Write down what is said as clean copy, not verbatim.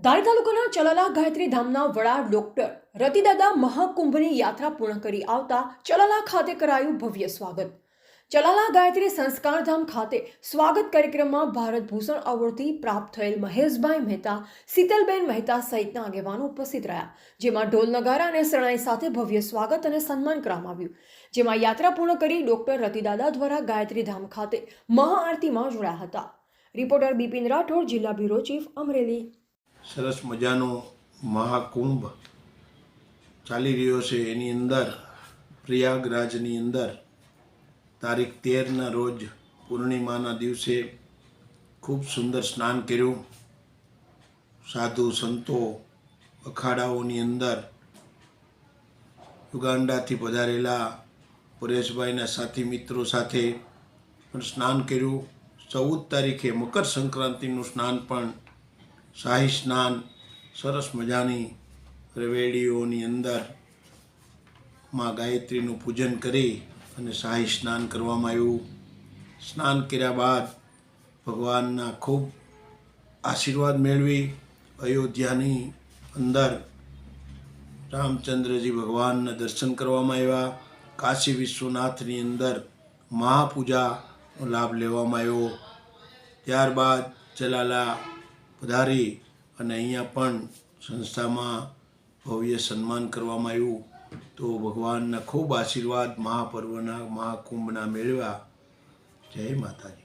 ધારી તાલુકાના ચલાલા ગાયત્રી ધામના વડા ડોક્ટર રતિદાદા મહાકુંભની યાત્રા પૂર્ણ કરી આવતા ચલાલા ખાતે કરાયું ભવ્ય સ્વાગત। ચલાલા ગાયત્રી સંસ્કારધામ ખાતે સ્વાગત કાર્યક્રમમાં ભારત ભૂષણ એવોર્ડથી પ્રાપ્ત થયેલ મહેશભાઈ મહેતા, શીતલબેન મહેતા સહિતના આગેવાનો ઉપસ્થિત રહ્યા, જેમાં ઢોલ નગારા અને શરણાઈ સાથે ભવ્ય સ્વાગત અને સન્માન કરવામાં આવ્યું। જેમાં યાત્રા પૂર્ણ કરી ડોક્ટર રતિદાદા દ્વારા ગાયત્રી ધામ ખાતે મહાઆરતીમાં જોડાયા હતા। રિપોર્ટર બિપિન રાઠોડ, જિલ્લા બ્યુરો ચીફ, અમરેલી। સરસ મજાનો મહાકુંભ ચાલી રહ્યો છે। એની અંદર પ્રયાગરાજની અંદર તારીખ 13ના રોજ પૂર્ણિમાના દિવસે ખૂબ સુંદર સ્નાન કર્યું। સાધુ સંતો અખાડાઓની અંદર યુગાન્ડાથી પધારેલા પરેશભાઈના સાથી મિત્રો સાથે પણ સ્નાન કર્યું। 14 તારીખે મકર સંક્રાંતિનું સ્નાન પણ શાહી સ્નાન સરસ મજાની રવેડીઓની અંદર માં ગાયત્રીનું પૂજન કરી અને શાહી સ્નાન કરવામાં આવ્યું। સ્નાન કર્યા બાદ ભગવાનના ખૂબ આશીર્વાદ મેળવી અયોધ્યાની અંદર રામચંદ્રજી ભગવાનના દર્શન કરવામાં આવ્યા। કાશી વિશ્વનાથની અંદર મહાપૂજાનો લાભ લેવામાં આવ્યો। ત્યારબાદ ચલાલા પધારી અને અહીંયા પણ સંસ્થામાં ભવ્ય સન્માન કરવામાં આવ્યું। તો ભગવાનના ખૂબ આશીર્વાદ મહાપર્વના મહાકુંભના મેળવ્યા। જય માતાજી।